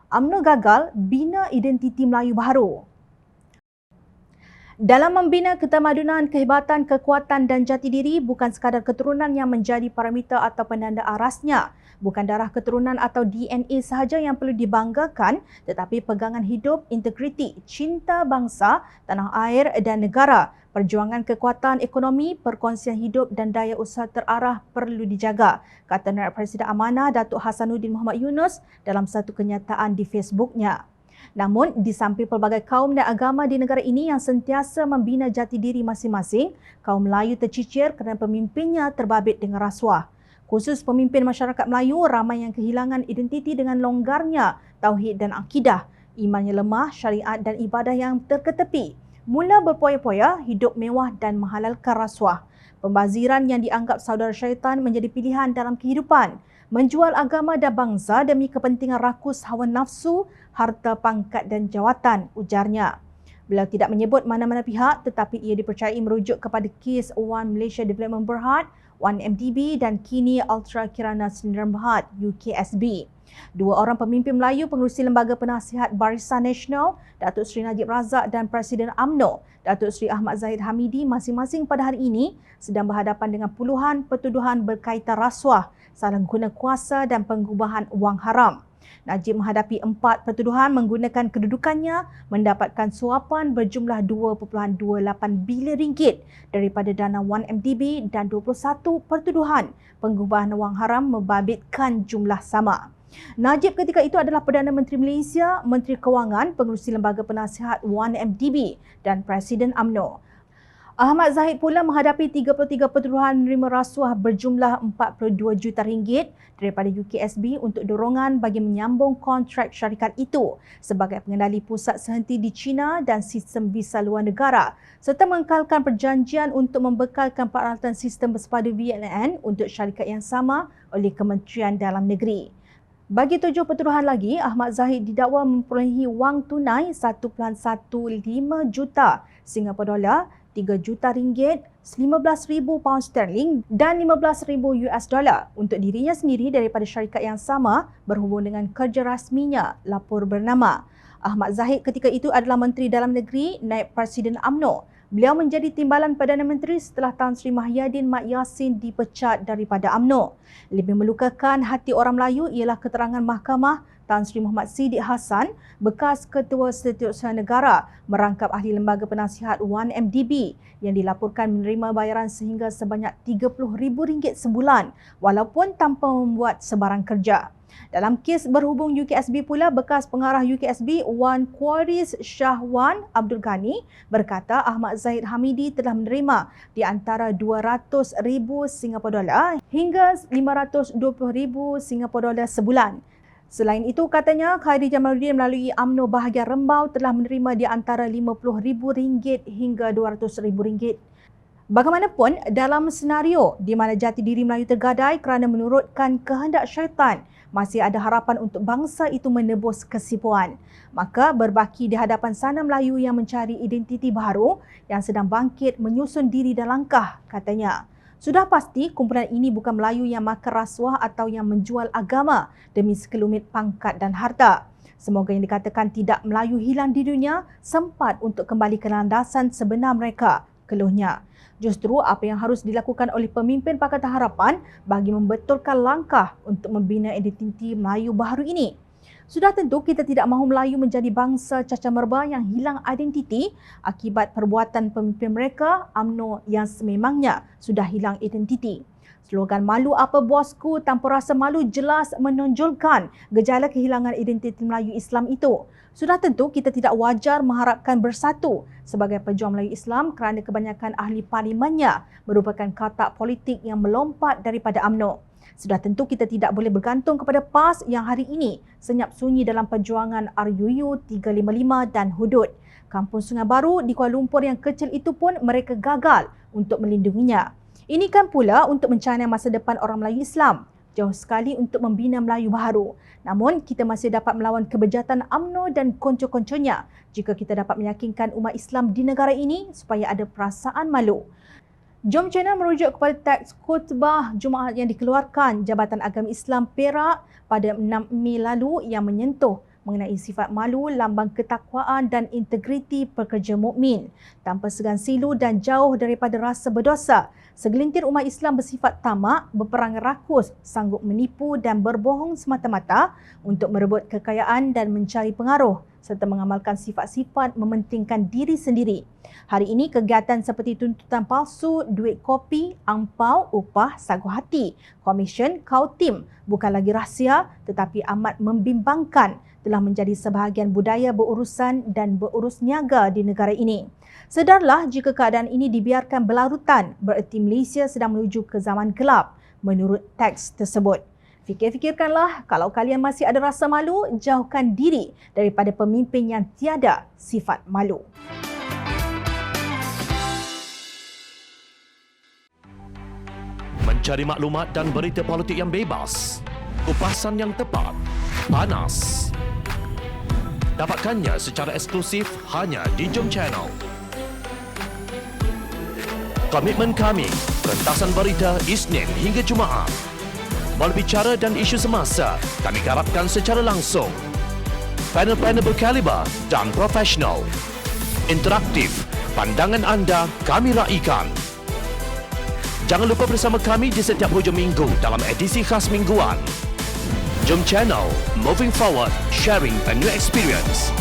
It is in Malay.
UMNO gagal bina identiti Melayu baru. Dalam membina ketamadunan, kehebatan, kekuatan dan jati diri bukan sekadar keturunan yang menjadi parameter atau penanda arasnya. Bukan darah keturunan atau DNA sahaja yang perlu dibanggakan, tetapi pegangan hidup, integriti, cinta bangsa, tanah air dan negara. Perjuangan kekuatan ekonomi, perkongsian hidup dan daya usaha terarah perlu dijaga, kata Naib Presiden Amanah Datuk Hasanuddin Mohamad Yunus dalam satu kenyataan di Facebook-nya. Namun, di samping pelbagai kaum dan agama di negara ini yang sentiasa membina jati diri masing-masing, kaum Melayu tercicir kerana pemimpinnya terbabit dengan rasuah. Khusus pemimpin masyarakat Melayu, ramai yang kehilangan identiti dengan longgarnya tauhid dan akidah, imannya lemah, syariat dan ibadah yang terketepi. Mula berpoya-poya, hidup mewah dan menghalalkan rasuah. Pembaziran yang dianggap saudara syaitan menjadi pilihan dalam kehidupan. Menjual agama dan bangsa demi kepentingan rakus hawa nafsu, harta, pangkat dan jawatan, ujarnya. Beliau tidak menyebut mana-mana pihak tetapi ia dipercayai merujuk kepada kes One Malaysia Development Berhad, 1MDB dan kini Ultra Kirana Sdn Bhd UKSB. Dua orang pemimpin Melayu pengerusi Lembaga Penasihat Barisan Nasional, Datuk Seri Najib Razak dan Presiden UMNO, Datuk Seri Ahmad Zahid Hamidi masing-masing pada hari ini sedang berhadapan dengan puluhan pertuduhan berkaitan rasuah, salah guna kuasa dan pengubahan wang haram. Najib menghadapi 4 pertuduhan menggunakan kedudukannya mendapatkan suapan berjumlah 2.28 bilion ringgit daripada dana 1MDB dan 21 pertuduhan pengubahan wang haram membabitkan jumlah sama. Najib ketika itu adalah Perdana Menteri Malaysia, Menteri Kewangan, pengerusi Lembaga Penasihat 1MDB dan Presiden UMNO. Ahmad Zahid pula menghadapi 33 pertuduhan menerima rasuah berjumlah 42 juta ringgit daripada UKSB untuk dorongan bagi menyambung kontrak syarikat itu sebagai pengendali pusat sehenti di China dan sistem visa luar negara serta mengekalkan perjanjian untuk membekalkan peralatan sistem bersepadu VLN untuk syarikat yang sama oleh Kementerian Dalam Negeri. Bagi 7 pertuduhan lagi, Ahmad Zahid didakwa memperolehi wang tunai 1.15 juta Singapura dolar, 3 juta ringgit, 15,000 pound sterling dan 15,000 US dollar untuk dirinya sendiri daripada syarikat yang sama berhubung dengan kerja rasminya, lapor bernama. Ahmad Zahid ketika itu adalah Menteri Dalam Negeri, Naib Presiden UMNO. Beliau menjadi timbalan Perdana Menteri setelah Tan Sri Mahyadin Mat Yassin dipecat daripada UMNO. Lebih melukakan hati orang Melayu ialah keterangan mahkamah Tan Sri Muhammad Siddiq Hassan, bekas Ketua Setiausaha Negara, merangkap ahli Lembaga Penasihat 1MDB yang dilaporkan menerima bayaran sehingga sebanyak RM30,000 sebulan walaupun tanpa membuat sebarang kerja. Dalam kes berhubung UKSB pula, bekas pengarah UKSB Wan Quaris Shahwan Abdul Ghani berkata Ahmad Zahid Hamidi telah menerima di antara RM200,000 Singapura dolar hingga RM520,000 Singapura dolar sebulan. Selain itu, katanya Khairi Jamaluddin melalui UMNO bahagian Rembau telah menerima di antara RM50,000 hingga RM200,000. Bagaimanapun, dalam senario di mana jati diri Melayu tergadai kerana menurutkan kehendak syaitan, masih ada harapan untuk bangsa itu menebus kesipuan. Maka berbaki di hadapan sana Melayu yang mencari identiti baru yang sedang bangkit menyusun diri dan langkah, katanya. Sudah pasti kumpulan ini bukan Melayu yang makan rasuah atau yang menjual agama demi sekelumit pangkat dan harta. Semoga yang dikatakan tidak Melayu hilang di dunia sempat untuk kembali ke landasan sebenar mereka, keluhnya. Justru apa yang harus dilakukan oleh pemimpin Pakatan Harapan bagi membetulkan langkah untuk membina identiti Melayu baru ini. Sudah tentu kita tidak mahu Melayu menjadi bangsa cacamerba yang hilang identiti akibat perbuatan pemimpin mereka, UMNO yang sememangnya sudah hilang identiti. Slogan malu apa bosku tanpa rasa malu jelas menonjolkan gejala kehilangan identiti Melayu Islam itu. Sudah tentu kita tidak wajar mengharapkan bersatu sebagai pejuang Melayu Islam kerana kebanyakan ahli parlimennya merupakan katak politik yang melompat daripada UMNO. Sudah tentu kita tidak boleh bergantung kepada PAS yang hari ini senyap sunyi dalam perjuangan RUU 355 dan hudud. Kampung Sungai Baru di Kuala Lumpur yang kecil itu pun mereka gagal untuk melindunginya. Ini kan pula untuk mencana masa depan orang Melayu Islam. Jauh sekali untuk membina Melayu baru. Namun, kita masih dapat melawan kebejatan UMNO dan konco-konconya jika kita dapat meyakinkan umat Islam di negara ini supaya ada perasaan malu. Jom Channel merujuk kepada teks khutbah Jumaat yang dikeluarkan Jabatan Agama Islam Perak pada 6 Mei lalu yang menyentuh mengenai sifat malu, lambang ketakwaan dan integriti pekerja mukmin. Tanpa segan silu dan jauh daripada rasa berdosa, segelintir umat Islam bersifat tamak, berperangai rakus, sanggup menipu dan berbohong semata-mata untuk merebut kekayaan dan mencari pengaruh serta mengamalkan sifat-sifat mementingkan diri sendiri. Hari ini, kegiatan seperti tuntutan palsu, duit kopi, angpau, upah, sagu hati, komisen, kautim bukan lagi rahsia tetapi amat membimbangkan telah menjadi sebahagian budaya berurusan dan berurus niaga di negara ini. Sedarlah jika keadaan ini dibiarkan berlarutan, bererti Malaysia sedang menuju ke zaman gelap menurut teks tersebut. Fikir-fikirkanlah, kalau kalian masih ada rasa malu, jauhkan diri daripada pemimpin yang tiada sifat malu. Mencari maklumat dan berita politik yang bebas, kupasan yang tepat, panas. Dapatkannya secara eksklusif hanya di Jom Channel. Komitmen kami, pentasan berita Isnin hingga Jumaat. Berbicara dan isu semasa, kami garapkan secara langsung. Panel-panel berkaliber dan profesional. Interaktif, pandangan anda kami raikan. Jangan lupa bersama kami di setiap hujung minggu dalam edisi khas mingguan. Jom Channel, moving forward, sharing a new experience.